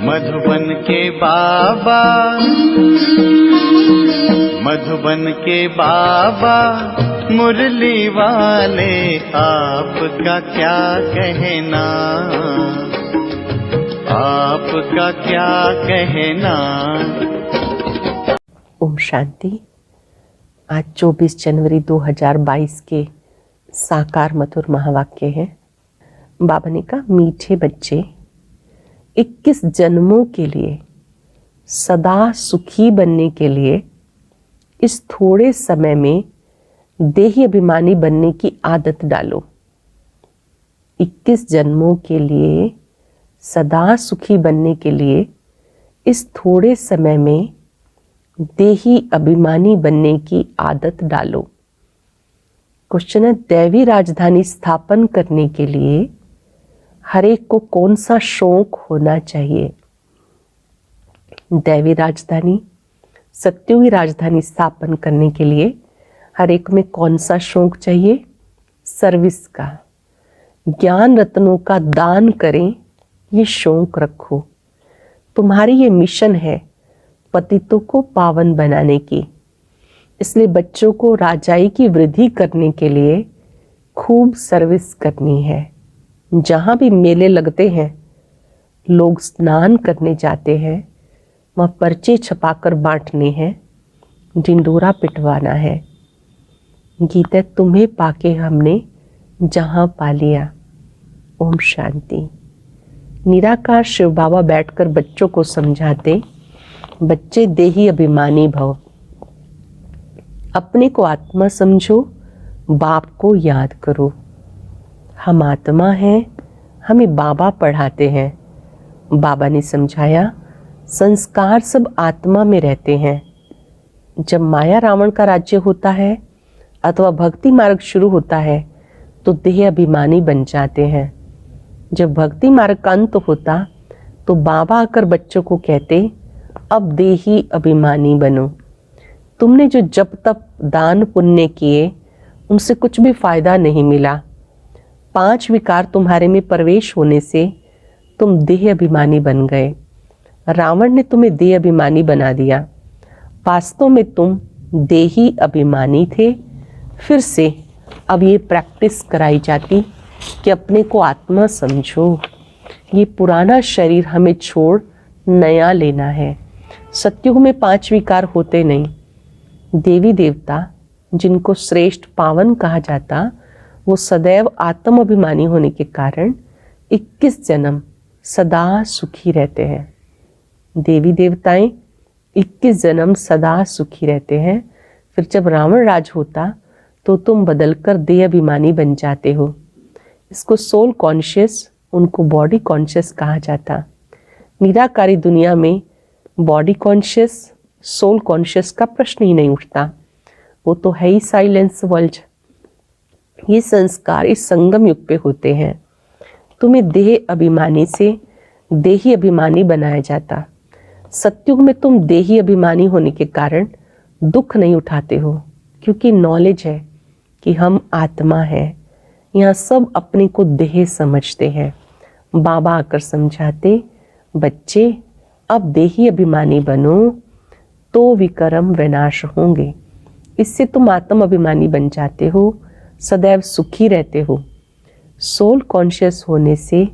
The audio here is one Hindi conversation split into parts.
मधुबन के बाबा, मधुबन के बाबा मुरली वाले, आपका क्या कहना, आपका क्या कहना। ओम शांति। आज 24 जनवरी 2022 के साकार मधुर महावाक्य है। बाबा ने कहा, मीठे बच्चे 21 जन्मों के लिए सदा सुखी बनने के लिए इस थोड़े समय में देही अभिमानी बनने की आदत डालो। 21 जन्मों के लिए सदा सुखी बनने के लिए इस थोड़े समय में देही अभिमानी बनने की आदत डालो। क्वेश्चन है, दैवी राजधानी स्थापन करने के लिए हर एक को कौन सा शौक होना चाहिए? दैवी राजधानी, सत्युगी राजधानी स्थापन करने के लिए हर एक में कौन सा शौक चाहिए? सर्विस का, ज्ञान रत्नों का दान करें, ये शौक रखो। तुम्हारी ये मिशन है पतितों को पावन बनाने की। इसलिए बच्चों को राजाई की वृद्धि करने के लिए खूब सर्विस करनी है। जहाँ भी मेले लगते हैं, लोग स्नान करने जाते हैं, वहाँ पर्चे छपाकर बांटने हैं, ढिंडोरा पिटवाना है। गीता, तुम्हें पाके हमने जहाँ पा लिया। ओम शांति। निराकार शिव बाबा बैठकर बच्चों को समझाते, बच्चे देही अभिमानी भव, अपने को आत्मा समझो, बाप को याद करो। हम आत्मा हैं, हमें बाबा पढ़ाते हैं। बाबा ने समझाया, संस्कार सब आत्मा में रहते हैं। जब माया रावण का राज्य होता है अथवा भक्ति मार्ग शुरू होता है तो देह अभिमानी बन जाते हैं। जब भक्ति मार्ग का अंत होता तो बाबा आकर बच्चों को कहते, अब देही अभिमानी बनो। तुमने जो जब तक दान पुण्य किए उनसे कुछ भी फायदा नहीं मिला। 5 विकार तुम्हारे में प्रवेश होने से तुम देह अभिमानी बन गए। रावण ने तुम्हें देह अभिमानी बना दिया। वास्तव में तुम देही अभिमानी थे। फिर से अब ये प्रैक्टिस कराई जाती कि अपने को आत्मा समझो। ये पुराना शरीर हमें छोड़ नया लेना है। सत्युग में 5 विकार होते नहीं। देवी देवता जिनको श्रेष्ठ पावन कहा जाता, वो सदैव आत्म अभिमानी होने के कारण 21 जन्म सदा सुखी रहते हैं। देवी देवताएं 21 जन्म सदा सुखी रहते हैं। फिर जब रावण राज होता तो तुम बदलकर देह अभिमानी बन जाते हो। इसको सोल कॉन्शियस, उनको बॉडी कॉन्शियस कहा जाता। निराकारी दुनिया में बॉडी कॉन्शियस, सोल कॉन्शियस का प्रश्न ही नहीं उठता। वो तो है ही साइलेंस वर्ल्ड। ये संस्कार इस संगम युग पे होते हैं। तुम्हें देह अभिमानी से देही अभिमानी बनाया जाता। सत्युग में तुम देही अभिमानी होने के कारण दुख नहीं उठाते हो, क्योंकि नॉलेज है कि हम आत्मा है। यहाँ सब अपने को देह समझते हैं। बाबा आकर समझाते, बच्चे अब देही अभिमानी बनो तो विकर्म विनाश होंगे। इससे तुम आत्म अभिमानी बन जाते हो, सदैव सुखी रहते हो। सोल कॉन्शियस होने से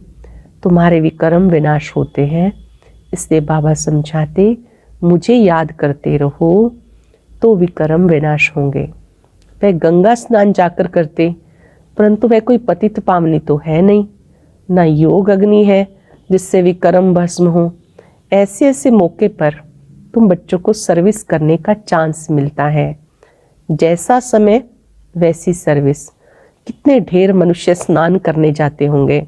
तुम्हारे विकर्म विनाश होते हैं। इसलिए बाबा समझाते, मुझे याद करते रहो तो विकर्म विनाश होंगे। वह गंगा स्नान जाकर करते, परंतु वह कोई पतित पावनी तो है नहीं, ना योग अग्नि है जिससे विकर्म भस्म हो। ऐसे ऐसे मौके पर तुम बच्चों को सर्विस करने का चांस मिलता है। जैसा समय वैसी सर्विस। कितने ढेर मनुष्य स्नान करने जाते होंगे।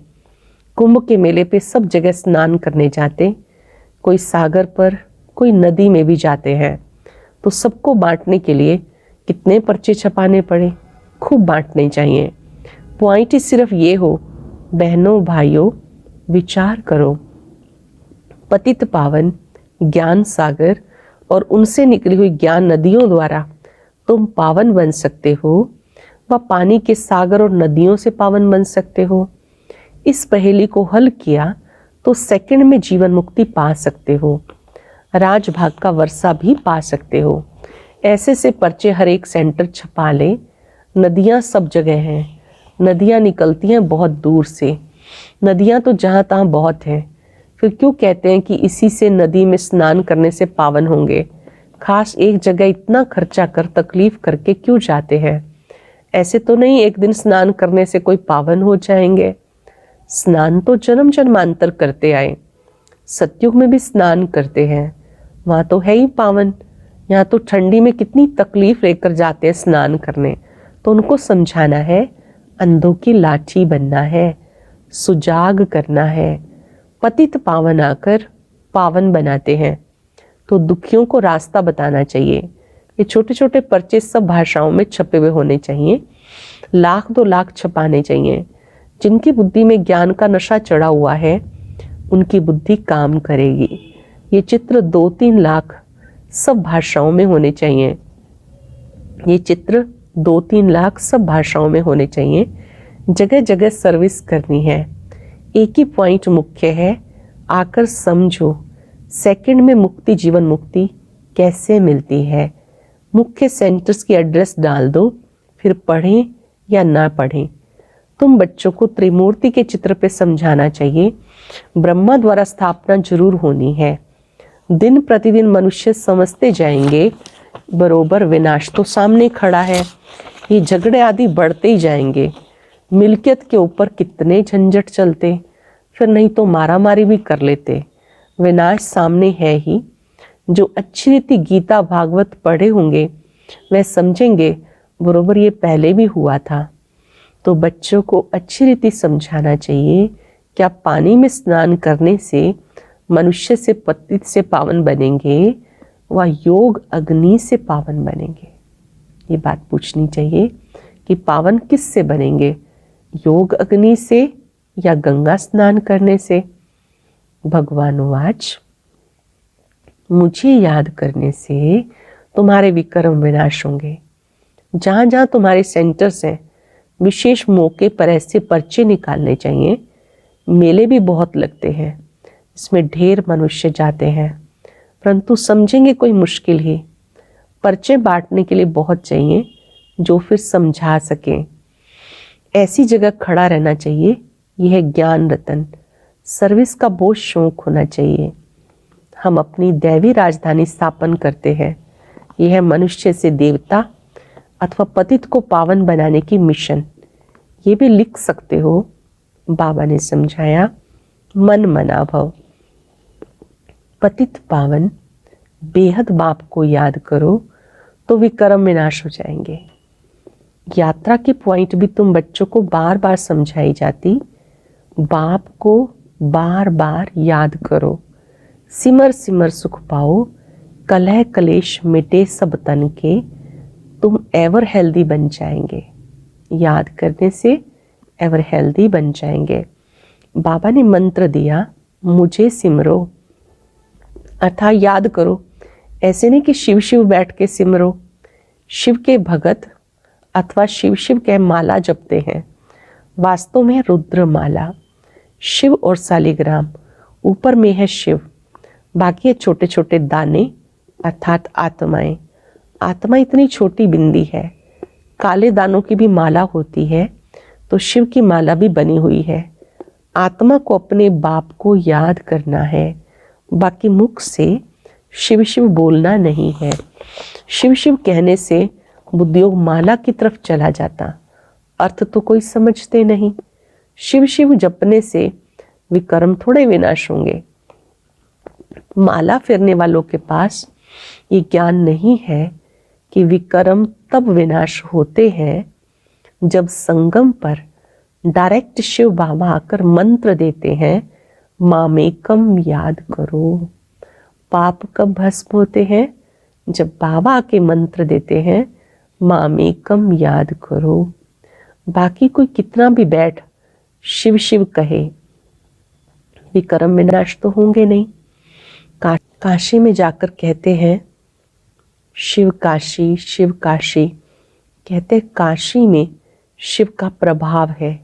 कुंभ के मेले पे सब जगह स्नान करने जाते, कोई सागर पर, कोई नदी में भी जाते हैं। तो सबको बांटने के लिए कितने पर्चे छपाने पड़े। खूब बांटने चाहिए। पॉइंट ही सिर्फ ये हो, बहनों भाइयों विचार करो। पतित पावन ज्ञान सागर और उनसे निकली हुई ज्ञान नदियों द्वारा तुम पावन बन सकते हो, व पानी के सागर और नदियों से पावन बन सकते हो। इस पहेली को हल किया तो सेकंड में जीवन मुक्ति पा सकते हो, राजभाग का वर्षा भी पा सकते हो। ऐसे से पर्चे हर एक सेंटर छपा ले। नदियाँ सब जगह हैं, नदियाँ निकलती हैं बहुत दूर से, नदियाँ तो जहाँ तहाँ बहुत हैं। फिर क्यों कहते हैं कि इसी से नदी में स्नान करने से पावन होंगे? खास एक जगह इतना खर्चा कर तकलीफ करके क्यों जाते हैं? ऐसे तो नहीं एक दिन स्नान करने से कोई पावन हो जाएंगे। स्नान तो जन्म जन्मांतर करते आए, सतयुग में भी स्नान करते हैं, वहाँ तो है ही पावन। यहाँ तो ठंडी में कितनी तकलीफ लेकर जाते हैं स्नान करने, तो उनको समझाना है, अंधों की लाठी बनना है, सुजाग करना है। पतित पावन आकर पावन बनाते हैं, तो दुखियों को रास्ता बताना चाहिए। ये छोटे छोटे पर्चे सब भाषाओं में छपे हुए होने चाहिए, 1,00,000 2,00,000 छपाने चाहिए। जिनकी बुद्धि में ज्ञान का नशा चढ़ा हुआ है उनकी बुद्धि काम करेगी। ये चित्र 2-3 लाख सब भाषाओं में होने चाहिए। ये चित्र 2-3 लाख सब भाषाओं में होने चाहिए। जगह जगह सर्विस करनी है। एक ही पॉइंट मुख्य है, आकर समझो सेकंड में मुक्ति जीवन मुक्ति कैसे मिलती है। मुख्य सेंटर्स की एड्रेस डाल दो, फिर पढ़ें या ना पढ़ें। तुम बच्चों को त्रिमूर्ति के चित्र पे समझाना चाहिए। ब्रह्मा द्वारा स्थापना जरूर होनी है। दिन प्रतिदिन मनुष्य समझते जाएंगे, बरोबर विनाश तो सामने खड़ा है। ये झगड़े आदि बढ़ते ही जाएंगे। मिल्कियत के ऊपर कितने झंझट चलते, फिर नहीं तो मारामारी भी कर लेते। विनाश सामने है ही। जो अच्छी रीति गीता भागवत पढ़े होंगे वह समझेंगे बरोबर ये पहले भी हुआ था। तो बच्चों को अच्छी रीति समझाना चाहिए, क्या पानी में स्नान करने से मनुष्य से पतित से पावन बनेंगे व योग अग्नि से पावन बनेंगे। ये बात पूछनी चाहिए कि पावन किस से बनेंगे, योग अग्नि से या गंगा स्नान करने से। भगवान वाच, मुझे याद करने से तुम्हारे विकर्म विनाश होंगे। जहाँ जहाँ तुम्हारे सेंटर्स हैं विशेष मौके पर ऐसे पर्चे निकालने चाहिए। मेले भी बहुत लगते हैं, इसमें ढेर मनुष्य जाते हैं, परंतु समझेंगे कोई मुश्किल ही। पर्चे बांटने के लिए बहुत चाहिए जो फिर समझा सके। ऐसी जगह खड़ा रहना चाहिए, यह है ज्ञान रतन। सर्विस का बहुत शौक होना चाहिए। हम अपनी दैवी राजधानी स्थापन करते हैं, यह है मनुष्य से देवता अथवा पतित को पावन बनाने की मिशन। ये भी लिख सकते हो। बाबा ने समझाया, मन मना भव। पतित पावन बेहद बाप को याद करो तो विकर्म विनाश हो जाएंगे। यात्रा के पॉइंट भी तुम बच्चों को बार बार समझाई जाती। बाप को बार बार याद करो। सिमर सिमर सुख पाओ, कलह कलेश मिटे सब तन के, तुम एवर हेल्दी बन जाएंगे। याद करने से एवर हेल्दी बन जाएंगे। बाबा ने मंत्र दिया, मुझे सिमरो, अर्थात याद करो। ऐसे नहीं कि शिव शिव बैठ के सिमरो। शिव के भगत अथवा शिव शिव के माला जपते हैं, वास्तव में रुद्र माला। शिव और सालिग्राम, ऊपर में है शिव, बाकी है छोटे छोटे दाने अर्थात आत्माएं। आत्मा इतनी छोटी बिंदी है। काले दानों की भी माला होती है, तो शिव की माला भी बनी हुई है। आत्मा को अपने बाप को याद करना है, बाकी मुख से शिव शिव बोलना नहीं है। शिव शिव कहने से बुद्धियोग माला की तरफ चला जाता, अर्थ तो कोई समझते नहीं। शिव शिव जपने से विकर्म थोड़े विनाश होंगे। माला फेरने वालों के पास ये ज्ञान नहीं है कि विकर्म तब विनाश होते हैं जब संगम पर डायरेक्ट शिव बाबा आकर मंत्र देते हैं, मामेकम याद करो। पाप कब भस्म होते हैं? जब बाबा आके मंत्र देते हैं, मामेकम याद करो। बाकी कोई कितना भी बैठ शिव शिव कहे, विकर्म विनाश तो होंगे नहीं। काशी में जाकर कहते हैं शिव काशी। कहते काशी में शिव का प्रभाव है।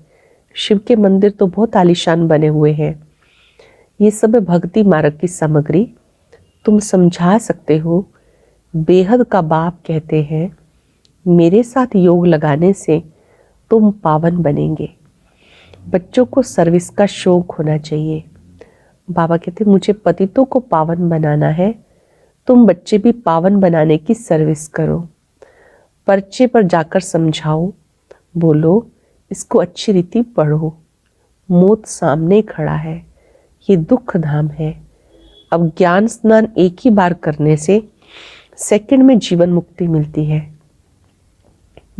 शिव के मंदिर तो बहुत आलीशान बने हुए हैं। ये सब है भक्ति मार्ग की सामग्री। तुम समझा सकते हो। बेहद का बाप कहते हैं मेरे साथ योग लगाने से तुम पावन बनेंगे। बच्चों को सर्विस का शौक होना चाहिए। बाबा कहते मुझे पतितों को पावन बनाना है, तुम बच्चे भी पावन बनाने की सर्विस करो। पर्चे पर जाकर समझाओ, बोलो इसको अच्छी रीति पढ़ो। मौत सामने खड़ा है, ये दुख धाम है। अब ज्ञान स्नान एक ही बार करने से सेकंड में जीवन मुक्ति मिलती है।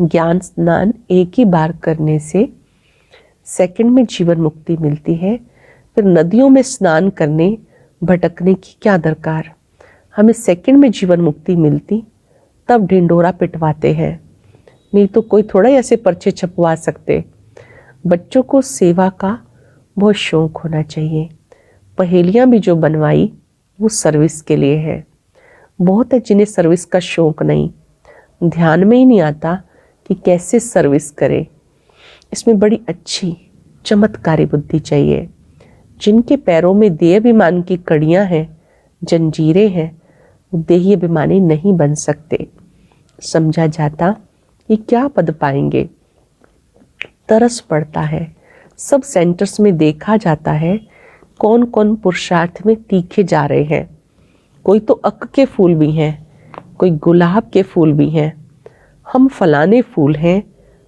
ज्ञान स्नान एक ही बार करने से सेकंड में जीवन मुक्ति मिलती है। फिर नदियों में स्नान करने भटकने की क्या दरकार। हमें सेकंड में जीवन मुक्ति मिलती तब ढिंडोरा पिटवाते हैं, नहीं तो कोई थोड़ा ही ऐसे पर्चे छपवा सकते। बच्चों को सेवा का बहुत शौक होना चाहिए। पहेलियां भी जो बनवाई वो सर्विस के लिए है। बहुत है जिन्हें सर्विस का शौक नहीं, ध्यान में ही नहीं आता कि कैसे सर्विस करे। इसमें बड़ी अच्छी चमत्कारी बुद्धि चाहिए। जिनके पैरों में देह अभिमान की कड़ियां हैं, जंजीरें हैं, वो देही अभिमानी नहीं बन सकते। समझा जाता कि क्या पद पाएंगे, तरस पड़ता है। सब सेंटर्स में देखा जाता है कौन कौन पुरुषार्थ में तीखे जा रहे हैं। कोई तो अक के फूल भी हैं, कोई गुलाब के फूल भी हैं। हम फलाने फूल हैं,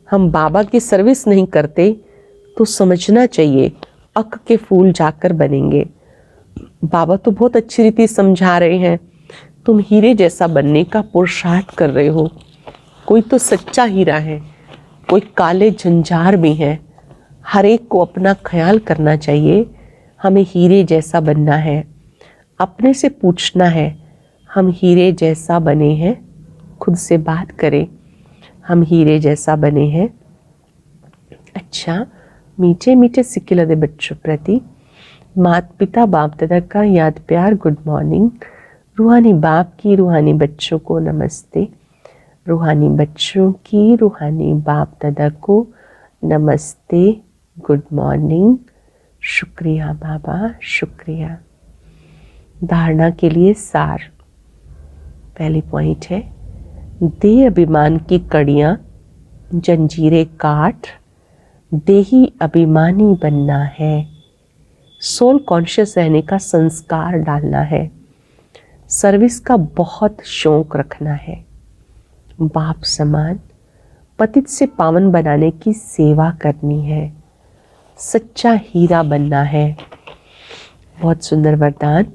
हम बाबा की सर्विस नहीं करते तो समझना चाहिए अक के फूल जाकर बनेंगे। बाबा तो बहुत अच्छी रीति समझा रहे हैं, तुम हीरे जैसा बनने का पुरुषार्थ कर रहे हो। कोई तो सच्चा हीरा है, कोई काले झंझार भी हैं। हर एक को अपना ख्याल करना चाहिए। हमें हीरे जैसा बनना है। अपने से पूछना है हम हीरे जैसा बने हैं। खुद से बात करें, हम हीरे जैसा बने हैं। अच्छा, मीठे मीठे सिक्के लदे बच्चों प्रति माता पिता बाप दादा का याद प्यार गुड मॉर्निंग। रूहानी बाप की रूहानी बच्चों को नमस्ते। रूहानी बच्चों की रूहानी बाप दादा को नमस्ते, गुड मॉर्निंग। शुक्रिया बाबा, शुक्रिया। धारणा के लिए सार। पहली पॉइंट है देह अभिमान की कड़ियां जंजीरें काट देही अभिमानी बनना है। सोल कॉन्शियस रहने का संस्कार डालना है। सर्विस का बहुत शौक रखना है। बाप समान पतित से पावन बनाने की सेवा करनी है। सच्चा हीरा बनना है। बहुत सुंदर वरदान।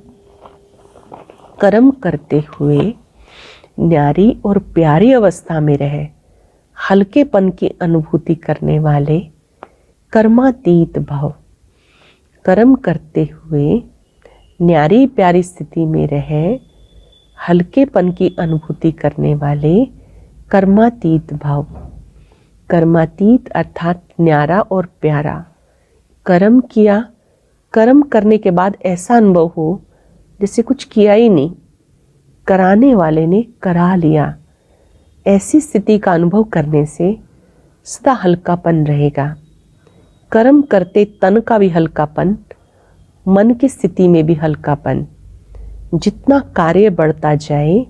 कर्म करते हुए न्यारी और प्यारी अवस्था में रहे, हल्केपन की अनुभूति करने वाले कर्मातीत भव। कर्म करते हुए न्यारी प्यारी स्थिति में रहे, हल्केपन की अनुभूति करने वाले कर्मातीत भाव। कर्मातीत अर्थात न्यारा और प्यारा। कर्म किया, कर्म करने के बाद ऐसा अनुभव हो जैसे कुछ किया ही नहीं, कराने वाले ने करा लिया। ऐसी स्थिति का अनुभव करने से सदा हल्कापन रहेगा। कर्म करते तन का भी हल्कापन, मन की स्थिति में भी हल्कापन। जितना कार्य बढ़ता जाए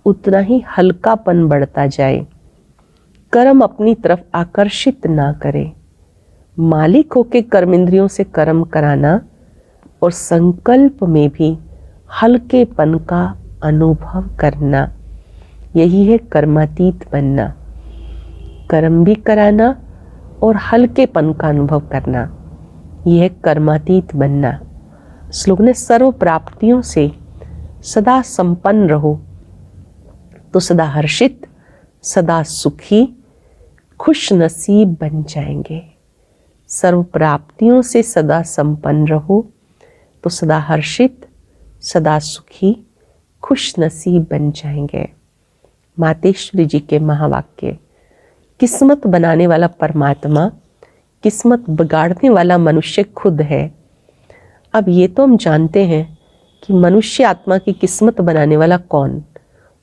उतना ही हल्कापन बढ़ता जाए। कर्म अपनी तरफ आकर्षित ना करे। मालिक होके कर्म इंद्रियों से कर्म कराना और संकल्प में भी हल्केपन का अनुभव करना, यही है कर्मातीत बनना। कर्म भी कराना और हल्केपन का अनुभव करना, यह है कर्मातीत बनना। श्लोक ने सर्व प्राप्तियों से सदा संपन्न रहो तो सदा हर्षित, सदा सुखी, खुश नसीब बन जाएंगे। सर्व प्राप्तियों से सदा संपन्न रहो तो सदा हर्षित, सदा सुखी, खुश नसीब बन जाएंगे। मातेश्वरी जी के महावाक्य। किस्मत बनाने वाला परमात्मा, किस्मत बिगाड़ने वाला मनुष्य खुद है। अब ये तो हम जानते हैं कि मनुष्य आत्मा की किस्मत बनाने वाला कौन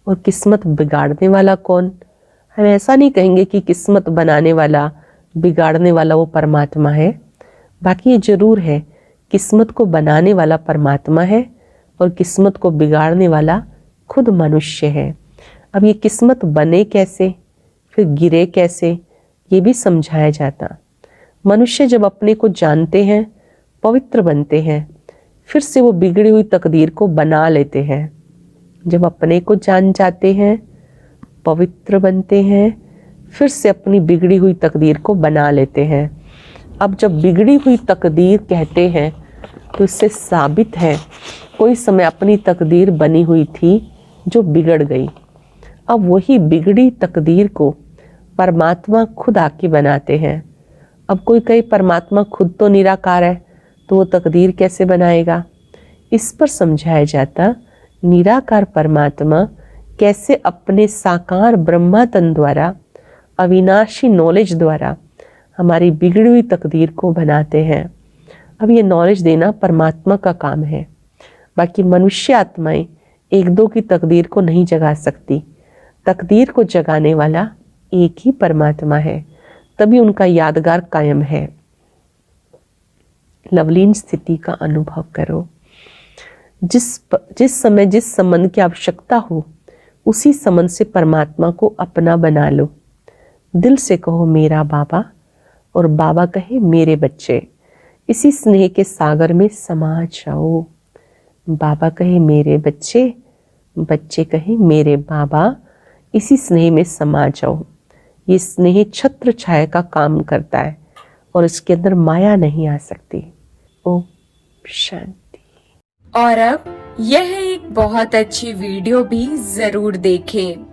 और किस्मत बिगाड़ने वाला कौन। हम ऐसा नहीं कहेंगे कि किस्मत बनाने वाला बिगाड़ने वाला वो परमात्मा है। बाकी ये जरूर है किस्मत को बनाने वाला परमात्मा है और किस्मत को बिगाड़ने वाला खुद मनुष्य है। अब ये किस्मत बने कैसे, फिर गिरे कैसे, ये भी समझाया जाता। मनुष्य जब अपने को जानते हैं, पवित्र बनते हैं, फिर से वो बिगड़ी हुई तकदीर को बना लेते हैं। जब अपने को जान जाते हैं, पवित्र बनते हैं, फिर से अपनी बिगड़ी हुई तकदीर को बना लेते हैं। अब जब बिगड़ी हुई तकदीर कहते हैं तो इससे साबित है कोई समय अपनी तकदीर बनी हुई थी जो बिगड़ गई। अब वही बिगड़ी तकदीर को परमात्मा खुद आके बनाते हैं। अब कोई कहे परमात्मा खुद तो निराकार है, तो वो तकदीर कैसे बनाएगा? इस पर समझाया जाता निराकार परमात्मा कैसे अपने साकार ब्रह्मा तन द्वारा, अविनाशी नॉलेज द्वारा हमारी बिगड़ी हुई तकदीर को बनाते हैं। अब ये नॉलेज देना परमात्मा का काम है। बाकी मनुष्य आत्माएं एक दो की तकदीर को नहीं जगा सकती। तकदीर को जगाने वाला एक ही परमात्मा है, तभी उनका यादगार कायम है। लवलीन स्थिति का अनुभव करो। जिस समय जिस संबंध की आवश्यकता हो, उसी संबंध से परमात्मा को अपना बना लो। दिल से कहो मेरा बाबा, और बाबा कहे मेरे बच्चे। इसी स्नेह के सागर में समा जाओ। बाबा कहे मेरे बच्चे, बच्चे कहे मेरे बाबा, इसी स्नेह में समा जाओ। ये स्नेह छत्र छाया का काम करता है और इसके अंदर माया नहीं आ सकती। ओम शांति। और अब यह एक बहुत अच्छी वीडियो भी जरूर देखें।